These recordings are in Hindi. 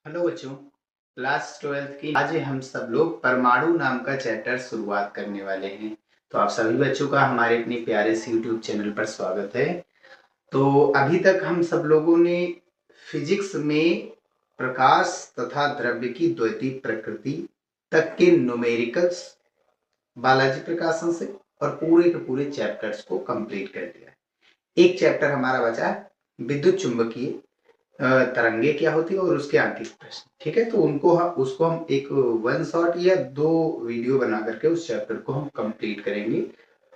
हेलो बच्चों, क्लास 12th की आज हम सब लोग परमाणु नाम का चैप्टर शुरुआत करने वाले हैं। तो आप सभी बच्चों का हमारे अपने प्यारे से यूट्यूब चैनल पर स्वागत है। तो अभी तक हम सब लोगों ने फिजिक्स में प्रकाश तथा द्रव्य की द्वैतीय प्रकृति तक के न्यूमेरिकल्स बालाजी प्रकाशन से और पूरे के पूरे चैप्टर्स को कंप्लीट कर दिया है। एक चैप्टर हमारा बचा है, विद्युत चुंबकीय तरंगे क्या होती है और उसके आंतरिक प्रश्न। ठीक है, तो उसको हम एक वन शॉट या 2 वीडियो बना करके उस चैप्टर को हम कंप्लीट करेंगे।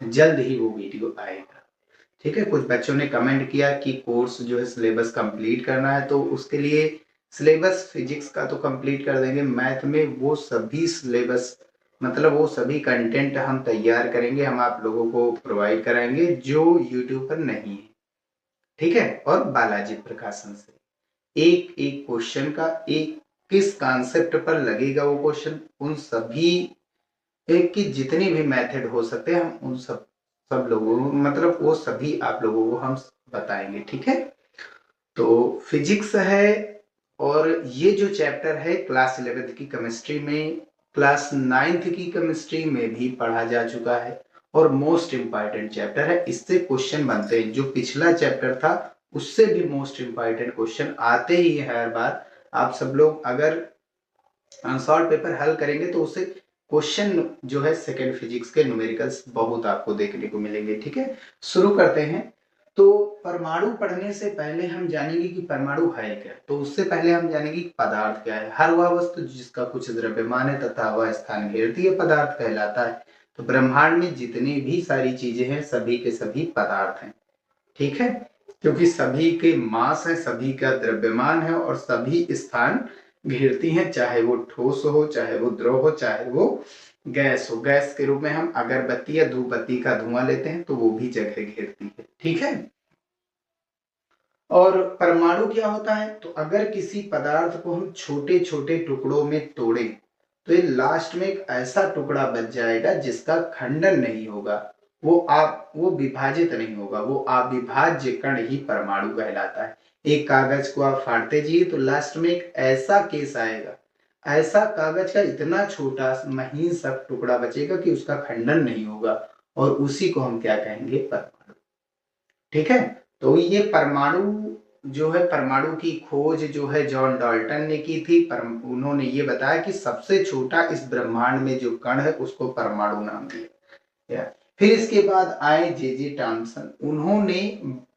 जल्द ही वो वीडियो आएगा। ठीक है, कुछ बच्चों ने कमेंट किया कि कोर्स जो है सिलेबस कंप्लीट करना है, तो उसके लिए सिलेबस फिजिक्स का तो कंप्लीट कर देंगे। मैथ में वो सभी सिलेबस मतलब वो सभी कंटेंट हम तैयार करेंगे, हम आप लोगों को प्रोवाइड कराएंगे जो यूट्यूब पर नहीं है। ठीक है, और बालाजी प्रकाशन से एक एक क्वेश्चन का एक किस कॉन्सेप्ट पर लगेगा वो क्वेश्चन, उन सभी एक की जितनी भी मेथड हो सकते हैं हम उन सब लोगों मतलब वो सभी आप लोगों को हम बताएंगे। ठीक है, तो फिजिक्स है और ये जो चैप्टर है क्लास 11th की केमिस्ट्री में, क्लास 9th की केमिस्ट्री में भी पढ़ा जा चुका है और मोस्ट इम्पॉर्टेंट चैप्टर है। इससे क्वेश्चन बनते हैं, जो पिछला चैप्टर था उससे भी मोस्ट इम्पॉर्टेंट क्वेश्चन आते ही है हर बार। आप सब लोग अगर शॉर्ट पेपर हल करेंगे तो उससे क्वेश्चन जो है सेकेंड फिजिक्स के न्यूमेरिकल्स बहुत आपको देखने को मिलेंगे। ठीक है, शुरू करते हैं। तो परमाणु पढ़ने से पहले हम जानेंगे कि परमाणु है क्या। तो उससे पहले हम जानेंगे कि पदार्थ क्या है। हर वह वस्तु जिसका कुछ द्रव्यमान है तथा वह स्थान घेरती है पदार्थ कहलाता है। तो ब्रह्मांड में जितनी भी सारी चीजें हैं सभी के सभी पदार्थ हैं। ठीक है, क्योंकि सभी के मास है, सभी का द्रव्यमान है और सभी स्थान घेरती हैं, चाहे वो ठोस हो, चाहे वो द्रव हो, चाहे वो गैस हो। गैस के रूप में हम अगरबत्ती या धूपबत्ती का धुआं लेते हैं तो वो भी जगह घेरती है। ठीक है, और परमाणु क्या होता है, तो अगर किसी पदार्थ को हम छोटे छोटे टुकड़ों में तोड़े तो ये लास्ट में एक ऐसा टुकड़ा बच जाएगा जिसका खंडन नहीं होगा, वो विभाजित नहीं होगा, वो अविभाज्य कण ही परमाणु कहलाता है। एक कागज को आप फाड़ते जाइए तो लास्ट में एक ऐसा केस आएगा, ऐसा कागज का इतना छोटा महीन सा टुकड़ा बचेगा कि उसका खंडन नहीं होगा, और उसी को हम क्या कहेंगे, परमाणु। ठीक है, तो ये परमाणु जो है, परमाणु की खोज जो है जॉन डाल्टन ने की थी। उन्होंने ये बताया कि सबसे छोटा इस ब्रह्मांड में जो कण है उसको परमाणु नाम दिया। फिर इसके बाद आए जे टॉमसन, उन्होंने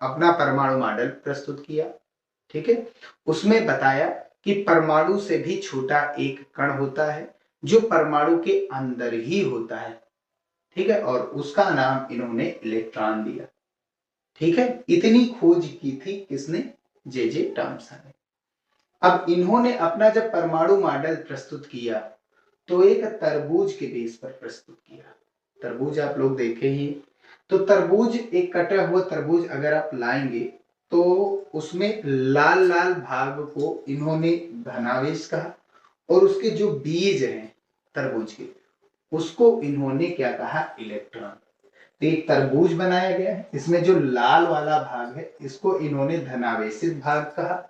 अपना परमाणु मॉडल प्रस्तुत किया। ठीक है, उसमें बताया कि परमाणु से भी छोटा एक कण होता है जो परमाणु के अंदर ही होता है। ठीक है, और उसका नाम इन्होंने इलेक्ट्रॉन दिया। ठीक है, इतनी खोज की थी किसने, जे टॉमसन ने। अब इन्होंने अपना जब परमाणु मॉडल प्रस्तुत किया तो एक तरबूज के बेस पर प्रस्तुत किया। तरबूज आप लोग देखे ही, तो तरबूज, एक कटा हुआ तरबूज अगर आप लाएंगे तो उसमें लाल लाल भाग को इन्होंने धनावेश कहा, और उसके जो बीज हैं तरबूज के उसको इन्होंने क्या कहा, इलेक्ट्रॉन। तो एक तरबूज बनाया गया है, इसमें जो लाल वाला भाग है इसको इन्होंने धनावेशित भाग कहा,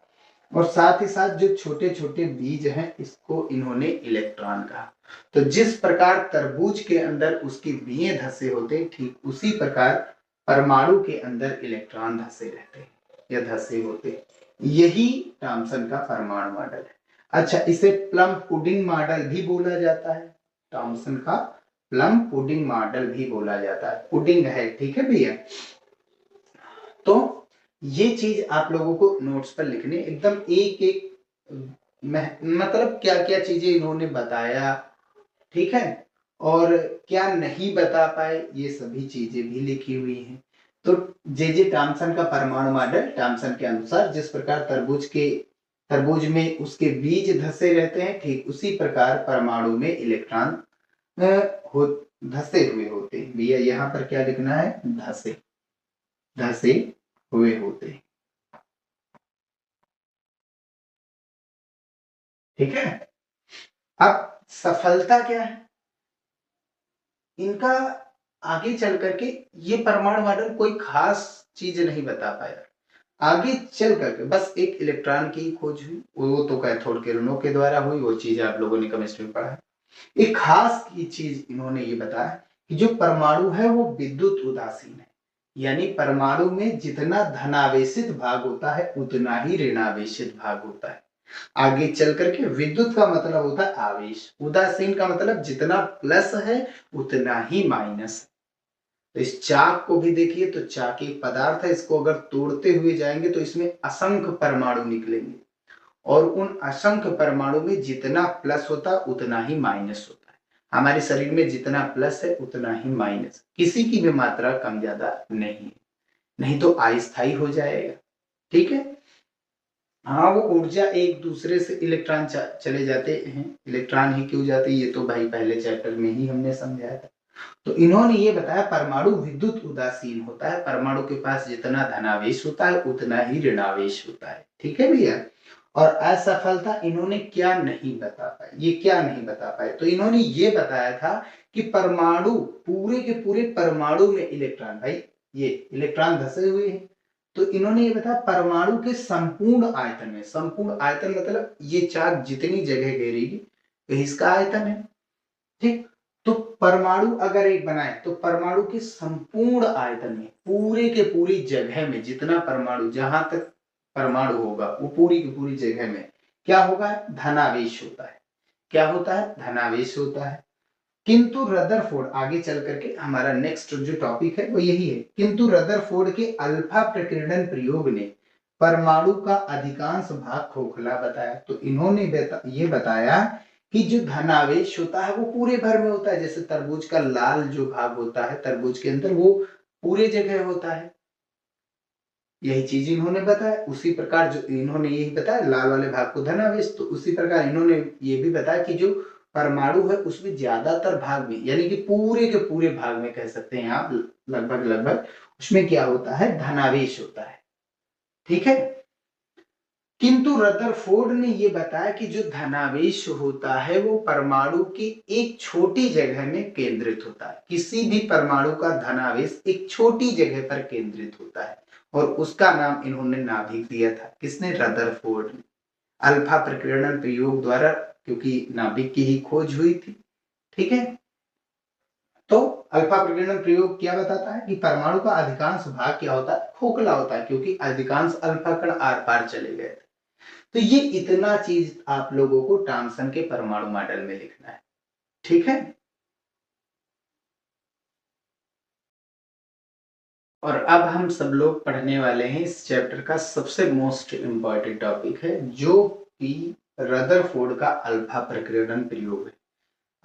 और साथ ही साथ जो छोटे छोटे बीज हैं इसको इन्होंने इलेक्ट्रॉन कहा। तो जिस प्रकार तरबूज के अंदर उसके बीए धसे होते, ठीक उसी प्रकार परमाणु के अंदर इलेक्ट्रॉन धसे रहते या धसे होते। यही टॉमसन का परमाणु मॉडल है। अच्छा, इसे प्लम पुडिंग मॉडल भी बोला जाता है। टॉमसन का प्लम पुडिंग मॉडल भी बोला जाता है, पुडिंग है। ठीक है भैया, तो ये चीज आप लोगों को नोट्स पर लिखने, एकदम एक एक मतलब क्या क्या चीजें इन्होंने बताया। ठीक है, और क्या नहीं बता पाए ये सभी चीजें भी लिखी हुई हैं। तो जे टॉमसन का परमाणु मॉडल, टॉमसन के अनुसार जिस प्रकार तरबूज में उसके बीज धसे रहते हैं, ठीक उसी प्रकार परमाणु में इलेक्ट्रॉन हो धसे हुए होते हैं। भैया यहाँ पर क्या लिखना है, धसे, धसे हुए होते हैं। ठीक है, अब सफलता क्या है इनका, आगे चल करके ये परमाणु मॉडल कोई खास चीज नहीं बता पाया। आगे चल करके बस एक इलेक्ट्रॉन की खोज हुई, वो तो कैथोड किरणों के द्वारा हुई, वो चीज आप लोगों ने केमिस्ट्री में पढ़ा है। एक खास की चीज इन्होंने ये बताया कि जो परमाणु है वो विद्युत उदासीन है, यानी परमाणु में जितना धनावेशित भाग होता है उतना ही ऋणावेशित भाग होता है। आगे चल करके विद्युत का मतलब होता है आवेश, उदासीन का मतलब जितना प्लस है उतना ही माइनस है। तो इस चाक को भी देखिए, तो चाक एक पदार्थ है, इसको अगर तोड़ते हुए जाएंगे तो इसमें असंख्य परमाणु निकलेंगे, और उन असंख्य परमाणु में जितना प्लस होता है उतना ही माइनस होता है। हमारे शरीर में जितना प्लस है उतना ही माइनस, किसी की भी मात्रा कम ज्यादा नहीं है, नहीं तो अस्थायी हो जाएगा। ठीक है, हाँ वो ऊर्जा एक दूसरे से इलेक्ट्रॉन चले जाते हैं, इलेक्ट्रॉन ही क्यों जाते, ये तो भाई पहले चैप्टर में ही हमने समझाया था। तो इन्होंने ये बताया परमाणु विद्युत उदासीन होता है, परमाणु के पास जितना धनावेश होता है उतना ही ऋणावेश होता है। ठीक है भैया। और असफलता इन्होंने क्या नहीं बता पाए, ये क्या नहीं बता पाए, तो इन्होंने ये बताया था कि परमाणु पूरे के पूरे परमाणु में इलेक्ट्रॉन, भाई ये इलेक्ट्रॉन धसे हुए हैं, तो इन्होंने ये बताया परमाणु के संपूर्ण आयतन में, संपूर्ण आयतन मतलब ये चार्ज जितनी जगह घेरेगी तो इसका आयतन है। ठीक, तो परमाणु अगर एक बनाए तो परमाणु के संपूर्ण आयतन में, पूरे के पूरी जगह में जितना परमाणु, जहां तक परमाणु होगा वो पूरी की पूरी जगह में क्या होगा, धनावेश होता है। क्या होता है, धनावेश होता है। किंतु रदरफोर्ड, आगे चल करके हमारा नेक्स्ट जो टॉपिक है वो यही है, किंतु रदरफोर्ड के अल्फा प्रकीर्णन प्रयोग ने परमाणु का अधिकांश भाग खोखला बताया। तो इन्होंने ये बताया कि जो धनावेश होता है वो पूरे भर में होता है, जैसे तरबूज का लाल जो भाग होता है तरबूज के अंदर वो पूरे जगह होता है, यही चीज इन्होंने बताया। उसी प्रकार जो इन्होंने यही बताया लाल वाले भाग को धनावेश, तो उसी प्रकार इन्होंने ये भी बताया कि जो परमाणु है उसमें ज्यादातर भाग में, यानी कि पूरे के पूरे भाग में कह सकते हैं आप, लगभग लगभग उसमें क्या होता है, धनावेश होता है। ठीक है, किंतु रदरफोर्ड ने यह बताया कि जो धनावेश होता है वो परमाणु की एक छोटी जगह में केंद्रित होता है, किसी भी परमाणु का धनावेश एक छोटी जगह पर केंद्रित होता है, और उसका नाम इन्होंने नाभिक दिया था। किसने, रदरफोर्ड ने, अल्फा प्रकीर्णन प्रयोग द्वारा, क्योंकि नाभिक की ही खोज हुई थी। ठीक है, तो अल्फा प्रकीर्णन प्रयोग क्या बताता है कि परमाणु का अधिकांश भाग क्या होता है, खोखला होता है, क्योंकि अधिकांश अल्फा कण आर पार चले गए थे। तो ये इतना चीज आप लोगों को टॉमसन के परमाणु मॉडल में लिखना है। ठीक है, और अब हम सब लोग पढ़ने वाले हैं इस चैप्टर का सबसे मोस्ट इंपॉर्टेंट टॉपिक है, जो कि रदरफोर्ड का अल्फा प्रकीर्णन प्रयोग है।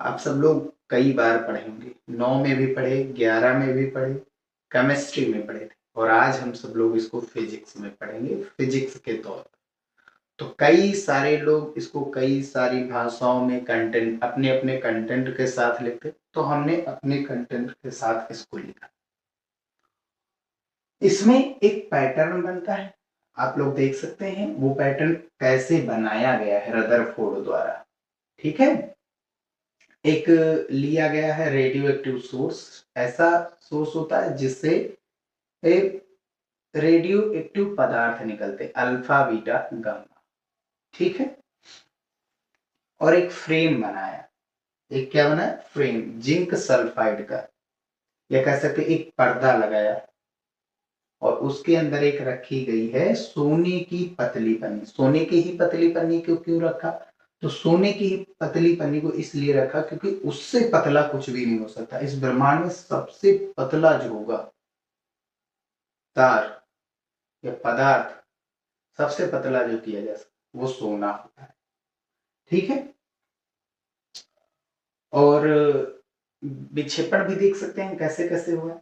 आप सब लोग कई बार पढ़े होंगे, 9 में भी पढ़े, 11 में भी पढ़े, केमिस्ट्री में पढ़े थे, और आज हम सब लोग इसको फिजिक्स में पढ़ेंगे, फिजिक्स के तौर पर। तो कई सारे लोग इसको कई सारी भाषाओं में कंटेंट, अपने अपने कंटेंट के साथ लिखते, तो हमने अपने कंटेंट के साथ इसको लिखा। इसमें एक पैटर्न बनता है, आप लोग देख सकते हैं वो पैटर्न कैसे बनाया गया है रदरफोर्ड द्वारा। ठीक है, एक लिया गया है रेडियो एक्टिव सोर्स, ऐसा सोर्स होता है जिससे एक रेडियो एक्टिव पदार्थ निकलते, अल्फा बीटा गामा। ठीक है, और एक फ्रेम बनाया, एक क्या बना, फ्रेम जिंक सल्फाइड का, या कह सकते एक पर्दा लगाया, और उसके अंदर एक रखी गई है सोने की पतली पन्नी। सोने की ही पतली पन्नी को क्यों रखा, तो सोने की ही पतली पन्नी को इसलिए रखा क्योंकि उससे पतला कुछ भी नहीं हो सकता। इस ब्रह्मांड में सबसे पतला जो होगा तार या पदार्थ, सबसे पतला जो किया जा सकता वो सोना होता है। ठीक है, और विक्षेपण भी देख सकते हैं कैसे कैसे हुआ।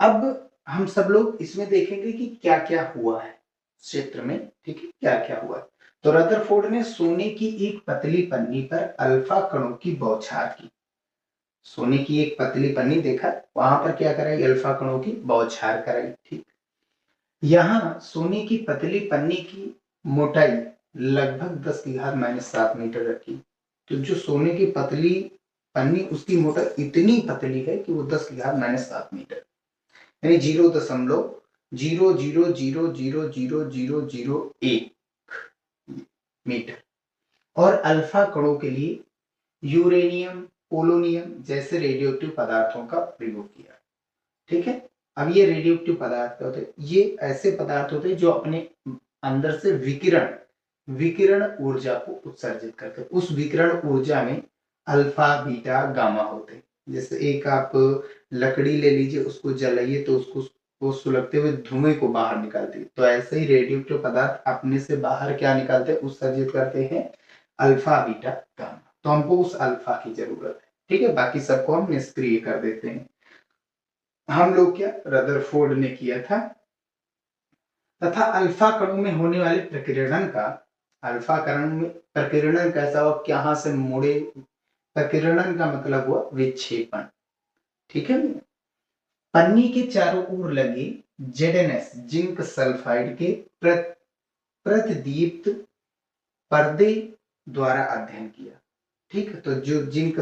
अब हम सब लोग इसमें देखेंगे कि क्या क्या हुआ है क्षेत्र में। ठीक है, क्या क्या हुआ है। तो रदरफोर्ड ने सोने की एक पतली पन्नी पर अल्फा कणों की बौछार की। सोने की एक पतली पन्नी देखा, वहां पर क्या कराई, अल्फा कणों की बौछार कराई। ठीक, यहाँ सोने की पतली पन्नी की मोटाई लगभग 10 की घात -7 मीटर रखी। तो जो सोने की पतली पन्नी, उसकी मोटाई इतनी पतली है कि वो 10 की घात -7 मीटर, यानी 0.0000001 मीटर। और अल्फा कणों के लिए यूरेनियम, पोलोनियम जैसे रेडियोएक्टिव पदार्थों का प्रयोग किया। ठीक है, अब ये रेडियोएक्टिव पदार्थ होते हैं, ये ऐसे पदार्थ होते हैं जो अपने अंदर से विकिरण ऊर्जा को उत्सर्जित करते हैं। उस विकिरण ऊर्जा में अल्फा, बीटा, गामा होते हैं। जैसे एक आप लकड़ी ले लीजिए, उसको जलाइए तो उसको वो सुलगते हुए धुएं को बाहर निकालती है। तो ऐसे ही रेडियोएक्टिव पदार्थ अपने से बाहर क्या निकालते हैं, उत्सर्जित करते हैं, अल्फा, बीटा, गामा। तो हमको उस अल्फा की जरूरत है। ठीक है, बाकी सबको हम निष्क्रिय कर देते हैं। हम लोग क्या रदरफोर्ड ने किया था। तथा अल्फा कणों में होने वाले प्रकीर्णन का, अल्फा कण में प्रकीर्णन कैसा हुआ, कहां से मुड़े, प्रकीर्णन का मतलब हुआ विक्षेपण। ठीक है, पन्नी के चारों ओर लगे जेडएनएस जिंक सल्फाइड के प्रतिदीप्त पर्दे द्वारा अध्ययन किया। ठीक है, तो जो जिंक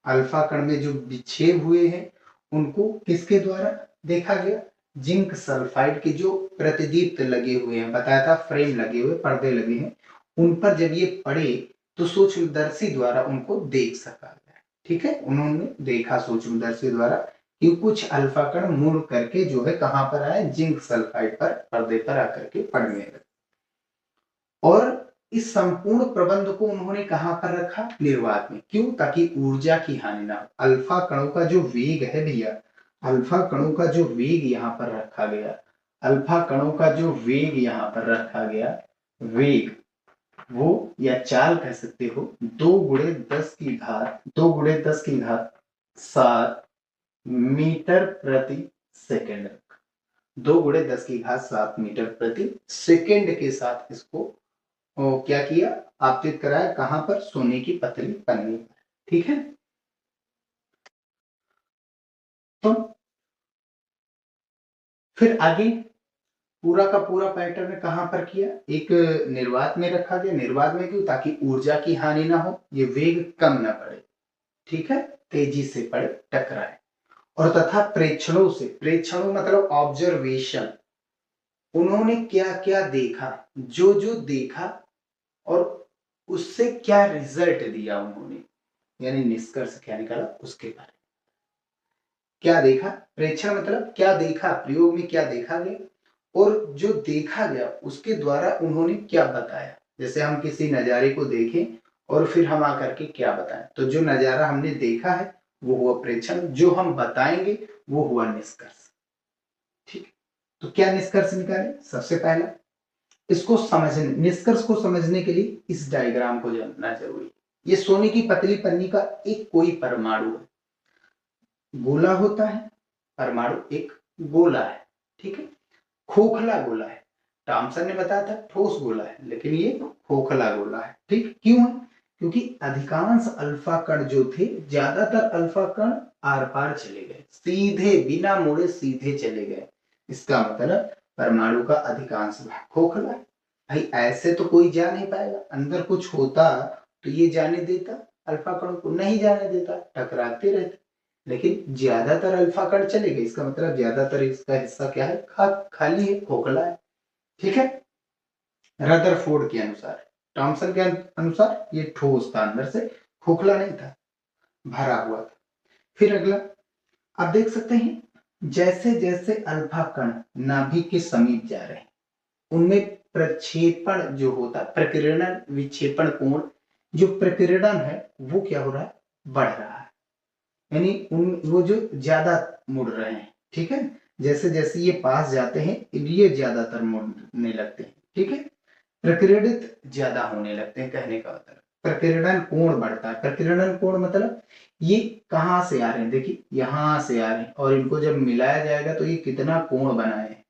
अल्फा कण में जो विक्षेप हुए हैं उनको किसके द्वारा देखा गया, जिंक सल्फाइड के जो प्रतिदीप्त लगे हुए हैं, बताया था फ्रेम लगे हुए, पर्दे लगे हैं, उन पर जब ये पड़े तो सूक्ष्मदर्शी द्वारा उनको देख सका गया। ठीक है, उन्होंने देखा सूक्ष्मदर्शी द्वारा कि कुछ अल्फा कण मुड़ करके जो है कहां पर आए, जिंक सल्फाइड पर पर्दे पर आकर के पड़ने लगे। और इस संपूर्ण प्रबंध को उन्होंने कहां पर रखा, निर्वात में। क्यों, ताकि ऊर्जा की हानि ना हो। अल्फा कणों का जो वेग है भैया, अल्फा कणों का जो वेग यहाँ पर रखा गया, अल्फा कणों का जो वेग यहाँ पर रखा गया, वेग वो या चाल कह सकते हो, 2 × 10⁻⁷ मीटर प्रति सेकेंड। 2 × 10⁻⁷ मीटर प्रति सेकेंड के साथ इसको क्या किया, आपतित कराया, कहां पर, सोने की पतली पन्नी पर। ठीक है, तो फिर आगे पूरा का पूरा पैटर्न कहां पर किया, एक निर्वात में रखा गया। निर्वात में क्यों, ताकि ऊर्जा की हानि ना हो, ये वेग कम ना पड़े। ठीक है, तेजी से पड़े, टकराए। और तथा प्रेक्षणों से, प्रेक्षणों मतलब ऑब्जर्वेशन, उन्होंने क्या क्या देखा, जो जो देखा और उससे क्या रिजल्ट दिया उन्होंने, यानी निष्कर्ष क्या निकाला, उसके बारे में क्या देखा। प्रेक्षण मतलब क्या देखा, प्रयोग में क्या देखा गया और जो देखा गया उसके द्वारा उन्होंने क्या बताया। जैसे हम किसी नजारे को देखें और फिर हम आकर के क्या बताएं, तो जो नजारा हमने देखा है वो हुआ प्रेक्षण, जो हम बताएंगे वो हुआ निष्कर्ष। ठीक, तो क्या निष्कर्ष निकाले, सबसे पहला इसको समझने, निष्कर्ष को समझने के लिए इस डायग्राम को जानना जरूरी है। ये सोने की पतली पन्नी का एक कोई परमाणु है, गोला होता है, परमाणु एक गोला है। ठीक है, खोखला गोला है। थॉमसन ने बताया था ठोस गोला है, लेकिन ये खोखला गोला है। ठीक, क्यों है, क्योंकि अधिकांश अल्फा कण जो थे, ज्यादातर अल्फा कण आर पार चले गए, सीधे बिना मुड़े सीधे चले गए। इसका मतलब परमाणु का अधिकांश भाग खोखला है। भाई ऐसे तो कोई जा नहीं पाएगा, अंदर कुछ होता तो ये जाने देता, अल्फा कणों को नहीं जाने देता, टकराते रहते। लेकिन ज्यादातर अल्फा कण चले गए, इसका मतलब ज्यादातर इसका हिस्सा क्या है, खाली है, खोखला है। ठीक है, रदरफोर्ड के अनुसार, थॉमसन के अनुसार ये ठोस था, अंदर से खोखला नहीं था, भरा हुआ था। फिर अगला आप देख सकते हैं, जैसे जैसे अल्फा कण नाभिक के समीप जा रहे हैं उनमें प्रक्षेपण जो होता है, प्रकीर्णन विक्षेपण कोण, जो प्रकीर्णन है वो क्या हो रहा है, बढ़ रहा है, यानी उन वो जो ज्यादा मुड़ रहे हैं। ठीक है, जैसे जैसे ये पास जाते हैं ये ज्यादातर मुड़ने लगते हैं। ठीक है, प्रकीर्णित ज्यादा होने लगते हैं, कहने का मतलब प्रकीर्णन कोण बढ़ता है। प्रकीर्णन कोण मतलब ये कहां से आ रहे हैं, देखिए यहां से आ रहे हैं और इनको जब मिलाया जाएगा तो ये कितना कोण बनाए हैं,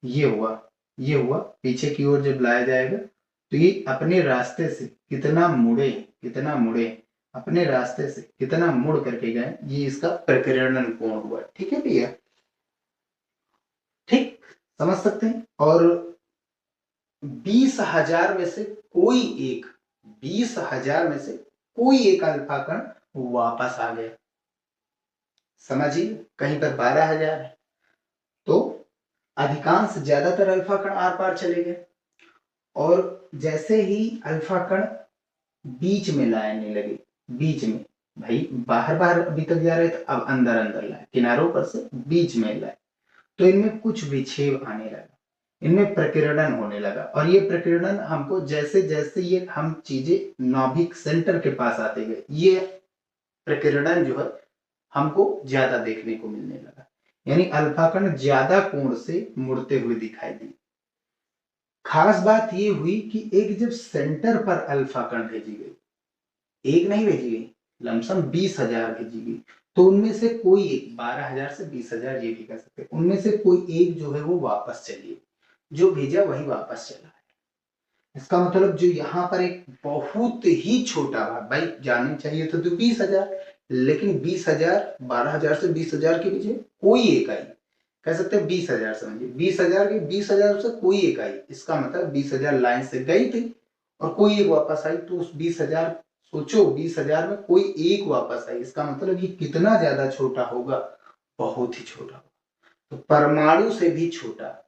ये हुआ, ये हुआ, पीछे की ओर जब लाया जाएगा तो ये अपने रास्ते से कितना मुड़े, कितना मुड़े, अपने रास्ते से कितना मुड़ करके गए, ये इसका प्रकीर्णन कोण हुआ। ठीक है भैया, ठीक, समझ सकते हैं। और 20,000 में से कोई एक, 20,000 में से कोई एक अल्फा कण वापस आ गया। समझिए, कहीं पर 12,000 है तो अधिकांश ज्यादातर अल्फा कण आर पार चले गए, और जैसे ही अल्फा कण बीच में लाने लगे, बीच में, भाई बाहर बाहर अभी तक जा रहे थे, अब अंदर अंदर लाए, किनारों पर से बीच में लाए, तो इनमें कुछ विक्षेप आने लगा, इनमें प्रकीर्णन होने लगा। और ये प्रकीर्णन हमको जैसे जैसे ये हम चीजें नाभिक सेंटर के पास आते गए, ये प्रकीर्णन जो है हमको ज्यादा देखने को मिलने लगा, यानी अल्फा कण ज्यादा कोण से मुड़ते हुए दिखाई दिए। खास बात ये हुई कि एक जब सेंटर पर अल्फा कण भेजी गई, एक नहीं भेजी गई, लमसम 20,000 भेजी गई, तो उनमें से कोई एक, 12,000 से 20,000 ये भी कह सकते, उनमें से कोई एक जो है वो वापस चली, जो भेजा वही वापस चला है। इसका मतलब जो यहाँ पर एक बहुत ही छोटा भाग, भाई जाने चाहिए तो 20,000, लेकिन 20,000, 12,000 से 20,000 के बीच में कोई एक आई, कह सकते हैं 20,000, समझिए 20,000 के 20,000 से कोई एक आई, इसका मतलब 20,000 लाइन से गई थी और कोई एक वापस आई, तो उस 20,000, सोचो 20,000 में कोई एक वापस आई, इसका मतलब ये कितना ज्यादा छोटा होगा, बहुत ही छोटा होगा। तो परमाणु से भी छोटा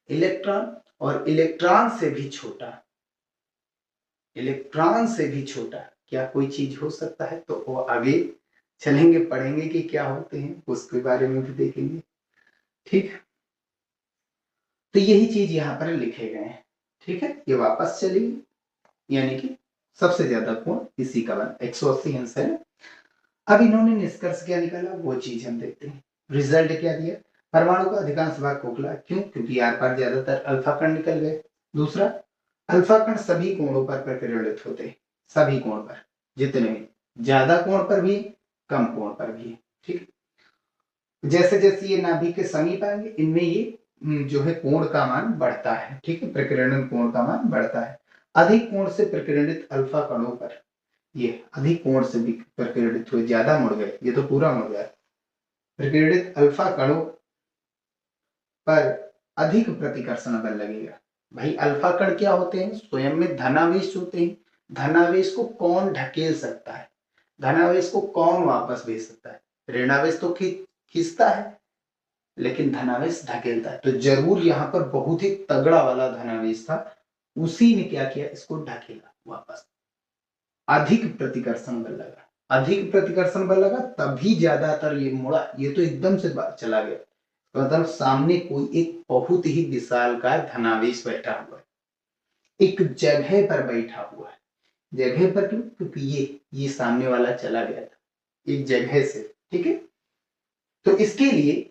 इलेक्ट्रॉन, और इलेक्ट्रॉन से भी छोटा, इलेक्ट्रॉन से भी छोटा क्या कोई चीज हो सकता है? तो वो आगे चलेंगे, पढ़ेंगे कि क्या होते हैं, उसके बारे में भी देखेंगे। ठीक है, तो यही चीज यहाँ पर लिखे गए हैं। ठीक है, ये वापस चली, यानी कि सबसे ज्यादा कोण इसी का बना 180 अंश है। अब इन्होंने निष्कर्ष क्या निकाला वो चीज हम देखते हैं। रिजल्ट क्या दिया? परमाणु का अधिकांश भाग खोखला, क्यों? क्योंकि आर पार ज्यादातर अल्फा कण निकल गए। दूसरा, अल्फा कण सभी कोणों पर प्रकीर्णित होते हैं, सभी कोण पर, जितने भी, ज्यादा कोण पर भी, कम कोण पर भी। ठीक, जैसे जैसे ये नाभिक के समीप आएंगे, इनमें ये जो है कोण का मान बढ़ता है। ठीक है, प्रकीर्णन कोण का मान बढ़ता है। अधिक कोण से प्रकीर्णित अल्फा कणों पर, ये अधिक कोण से भी प्रकीर्णित हुए, ज्यादा मुड़ गए, ये तो पूरा मुड़ गया, प्रकीर्णित अल्फा कणों पर अधिक प्रतिकर्षण बल लगेगा। भाई अल्फा कण क्या होते हैं? स्वयं में धनावेश होते हैं। धनावेश को कौन ढकेल सकता है? धनावेश को कौन वापस भेज सकता है? ऋणावेश तो खींचता है, लेकिन धनावेश ढकेलता है। तो जरूर यहाँ पर बहुत ही तगड़ा वाला धनावेश था, उसी ने क्या किया, इसको ढकेला वापस। अधिक प्रतिकर्षण बल लगा, अधिक प्रतिकर्षण बल लगा, तभी ज्यादातर ये मुड़ा, ये तो एकदम से चला गया। मतलब सामने कोई एक बहुत ही विशालकाय धनावेश बैठा हुआ है, एक जगह पर बैठा हुआ है। जगह पर क्यों? क्योंकि ये सामने वाला चला गया था एक जगह से। ठीक है, तो इसके लिए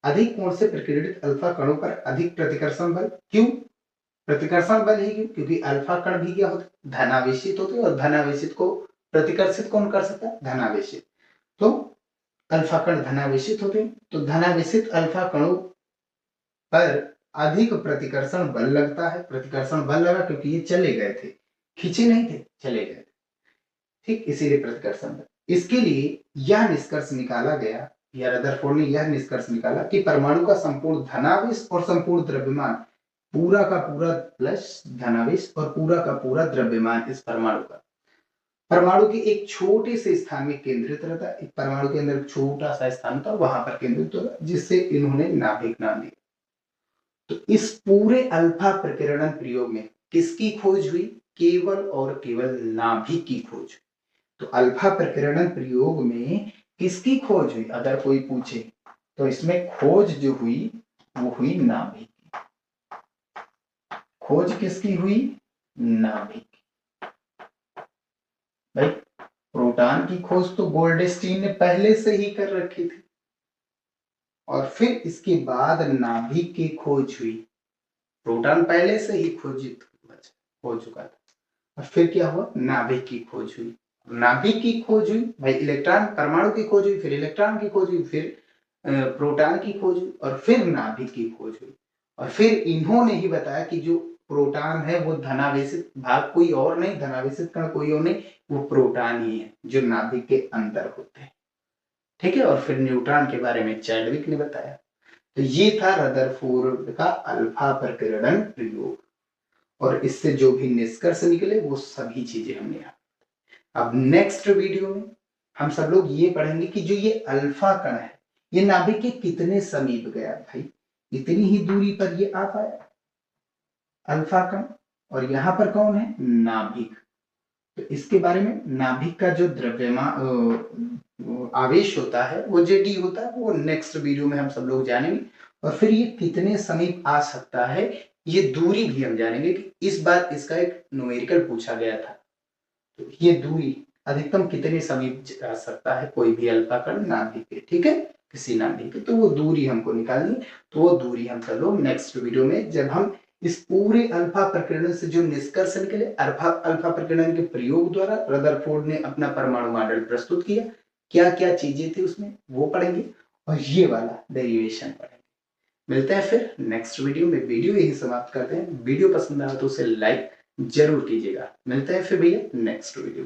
अधिक कोण से प्रकीर्णित अल्फा कणों पर अधिक प्रतिकर्षण बल, क्यों? प्रतिकर्षण बल ही क्यों? क्योंकि अल्फा कण भी क्या होते? धनावेशित होते, और धनावेशित को प्रतिकर्षित कौन कर सकता है? धनावेशित। तो अल्फा कण धनावेशित होते हैं, तो धनावेशित अल्फा कणों पर अधिक प्रतिकर्षण बल लगता है। प्रतिकर्षण बल लगा क्योंकि ये चले गए थे, खींचे नहीं थे, चले गए थे। ठीक, इसीलिए प्रतिकर्षण बल। इसके लिए यह निष्कर्ष निकाला गया, या रदरफोर्ड ने यह निष्कर्ष निकाला कि परमाणु का संपूर्ण धनावेश और संपूर्ण द्रव्यमान, पूरा का पूरा प्लस धनावेश और पूरा का पूरा द्रव्यमान इस परमाणु का, परमाणु के एक छोटे से स्थान में केंद्रित रहता है। एक परमाणु के अंदर छोटा सा स्थान था, वहां पर केंद्रित होता, जिससे इन्होंने नाभिक नाम दिया। तो इस पूरे अल्फा प्रकीर्णन प्रयोग में किसकी खोज हुई? केवल और केवल नाभिक की खोज। तो अल्फा प्रकीर्णन प्रयोग में किसकी खोज हुई अगर कोई पूछे, तो इसमें खोज जो हुई वो हुई नाभिक की। खोज किसकी हुई? नाभिक। भाई प्रोटॉन की खोज तो गोल्डस्टीन ने पहले से ही कर रखी थी, और फिर इसके बाद नाभिक की खोज हुई। प्रोटॉन पहले से ही हो चुका था, और फिर क्या हुआ? नाभिक की खोज हुई। नाभिक की खोज हुई, भाई इलेक्ट्रॉन, परमाणु की खोज हुई, फिर इलेक्ट्रॉन की खोज हुई, फिर प्रोटॉन की खोज हुई, और फिर नाभिक की खोज हुई। और फिर इन्होंने ही बताया कि जो प्रोटॉन है वो धनावेशित भाग कोई और नहीं, धनावेशित कण कोई और नहीं, वो प्रोटॉन ही है जो नाभिक के अंदर होते हैं। ठीक है, और फिर न्यूट्रॉन के बारे में चैडविक ने बताया। तो ये था रदरफोर्ड का अल्फा प्रकीर्णन प्रयोग, और इससे जो भी निष्कर्ष निकले वो सभी चीजें हमने यहाँ। अब नेक्स्ट वीडियो में हम सब लोग ये पढ़ेंगे कि जो ये अल्फा कण है ये नाभिक के कितने समीप गया। भाई इतनी ही दूरी पर ये आ पाया अल्फा कण, और यहाँ पर कौन है, नाभिक। तो इसके बारे में, नाभिक का जो आवेश होता है वो जेडी होता है, वो नेक्स्ट वीडियो में हम सब लोग जानेंगे। और फिर ये कितने समीप आ सकता है, ये दूरी भी हम जानेंगे कि इस बार इसका एक न्यूमेरिकल पूछा गया था। तो ये दूरी अधिकतम कितने समीप जा सकता है कोई भी अल्फा कण नाभिक के, ठीक है, किसी नाभिक के, तो वो दूरी हमको निकालनी। तो वो दूरी हम सब लोग नेक्स्ट वीडियो में, जब हम इस पूरे अल्फा प्रकीर्णन से जो निष्कर्ष निकले, अल्फा अल्फा प्रकीर्णन के प्रयोग द्वारा रदरफोर्ड ने अपना परमाणु मॉडल प्रस्तुत किया, क्या क्या चीजें थी उसमें वो पढ़ेंगे, और ये वाला डेरिवेशन पढ़ेंगे। मिलते हैं फिर नेक्स्ट वीडियो में। वीडियो यही समाप्त करते हैं। वीडियो पसंद आया तो उसे लाइक जरूर कीजिएगा। मिलते हैं फिर भैया नेक्स्ट वीडियो।